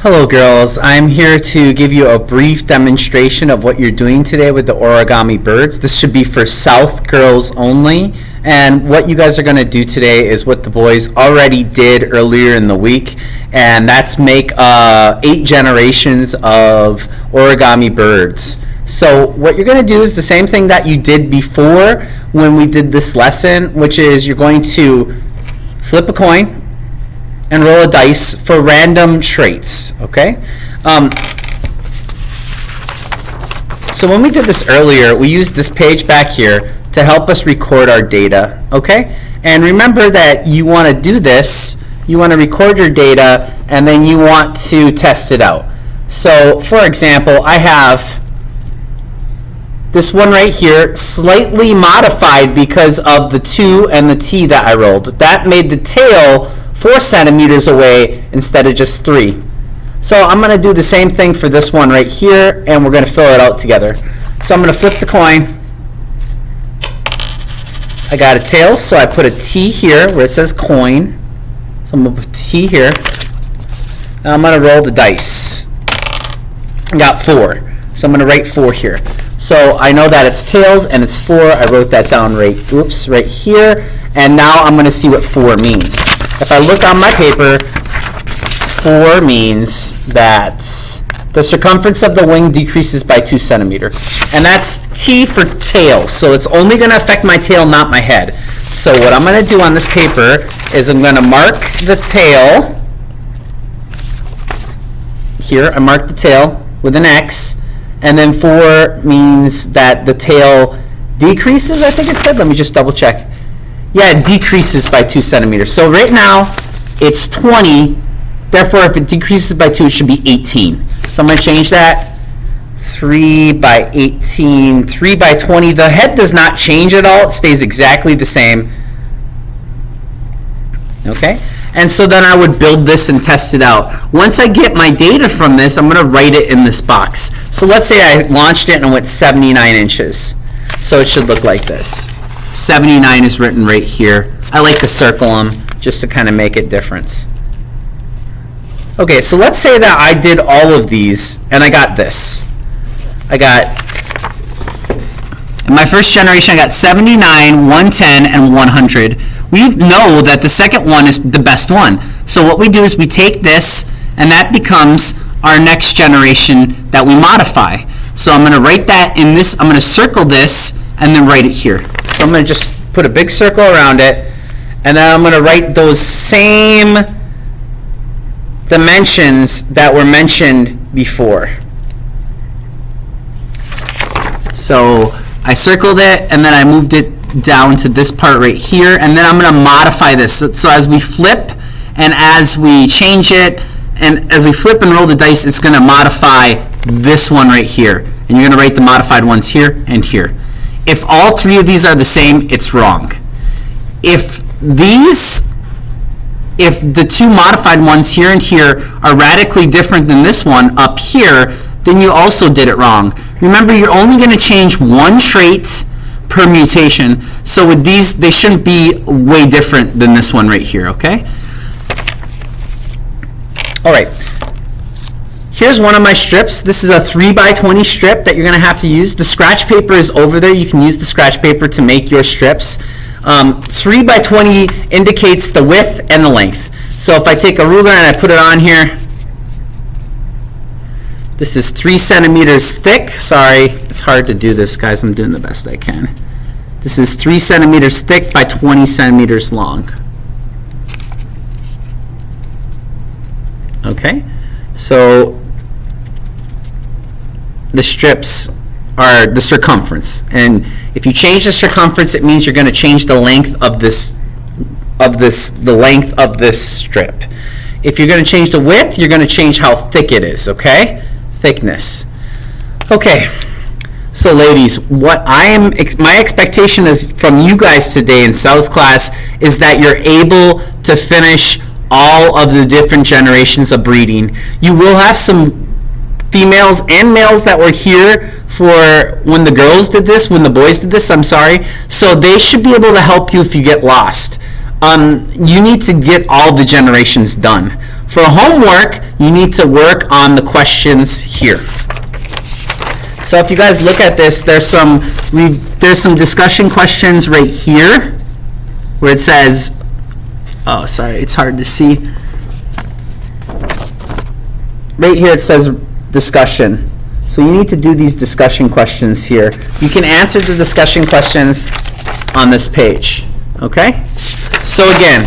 Hello girls, I'm here to give you a brief demonstration of what you're doing today with the origami birds. This should be for South girls only, and what you guys are going to do today is what the boys already did earlier in the week, and that's make 8 generations of origami birds. So what you're going to do is the same thing that you did before when we did this lesson, which is you're going to flip a coin and roll a dice for random traits, okay? So when we did this earlier, we used this page back here to help us record our data, okay? And remember that you want to do this, you want to record your data, and then you want to test it out. So, for example, I have this one right here, slightly modified because of the 2 and the T that I rolled. That made the tail 4 centimeters away instead of just 3. So I'm going to do the same thing for this one right here, and we're going to fill it out together. So I'm going to flip the coin. I got a tail, so I put a T here where it says coin. So I'm going to put T here. Now I'm going to roll the dice. I got 4. So I'm going to write 4 here. So I know that it's tails and it's 4. I wrote that down right here. And now I'm going to see what 4 means. If I look on my paper, 4 means that the circumference of the wing decreases by 2 centimeters. And that's T for tail. So it's only going to affect my tail, not my head. So what I'm going to do on this paper is I'm going to mark the tail. Here, I mark the tail with an X. And then 4 means that the tail decreases, I think it said. Let me just double check. Yeah, it decreases by 2 centimeters. So right now, it's 20. Therefore, if it decreases by 2, it should be 18. So I'm going to change that. 3 by 18, 3 by 20. The head does not change at all. It stays exactly the same. Okay? And so then I would build this and test it out. Once I get my data from this, I'm going to write it in this box. So let's say I launched it and went 79 inches. So it should look like this. 79 is written right here. I like to circle them just to kind of make a difference. Okay, so let's say that I did all of these and I got this. In my first generation, I got 79, 110, and 100. We know that the second one is the best one. So what we do is we take this, and that becomes our next generation that we modify. So I'm going to write that in this. I'm going to circle this and then write it here. So I'm going to just put a big circle around it, and then I'm going to write those same dimensions that were mentioned before. So I circled it, and then I moved it down to this part right here, and then I'm going to modify this. So as we flip and as we change it, and as we flip and roll the dice, it's going to modify this one right here. And you're going to write the modified ones here and here. If all 3 of these are the same, it's wrong. If the 2 modified ones here and here are radically different than this one up here, then you also did it wrong. Remember, you're only going to change 1 trait per mutation. So with these, they shouldn't be way different than this one right here, okay? All right. Here's one of my strips. This is a 3 by 20 strip that you're going to have to use. The scratch paper is over there. You can use the scratch paper to make your strips. 3 by 20 indicates the width and the length. So if I take a ruler and I put it on here, this is 3 centimeters thick. Sorry, it's hard to do this, guys. I'm doing the best I can. This is 3 centimeters thick by 20 centimeters long. Okay, so the strips are the circumference, and if you change the circumference, it means you're going to change the length of the length of this strip. If you're going to change the width, you're going to change how thick it is. Okay, thickness. Okay, so ladies, my expectation is from you guys today in South class is that you're able to finish all of the different generations of breeding. You will have some females and males that were here for when the girls did this, when the boys did this, I'm sorry. So they should be able to help you if you get lost. you need to get all the generations done. For homework, you need to work on the questions here. So if you guys look at this, there's some discussion questions right here where it says, oh, sorry, it's hard to see. Right here it says discussion. So you need to do these discussion questions here. You can answer the discussion questions on this page. Okay? So again,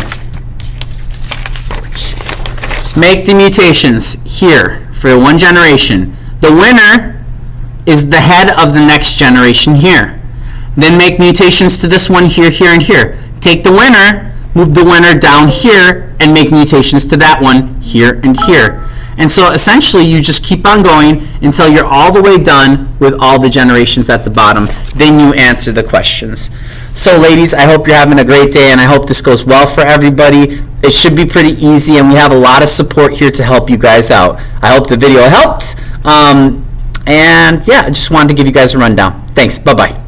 make the mutations here for one generation. The winner is the head of the next generation here. Then make mutations to this one here, here, and here. Take the winner, move the winner down here, and make mutations to that one here and here. And so essentially you just keep on going until you're all the way done with all the generations at the bottom. Then you answer the questions. So ladies, I hope you're having a great day, and I hope this goes well for everybody. It should be pretty easy, and we have a lot of support here to help you guys out. I hope the video helped. And yeah, I just wanted to give you guys a rundown. Thanks. Bye-bye.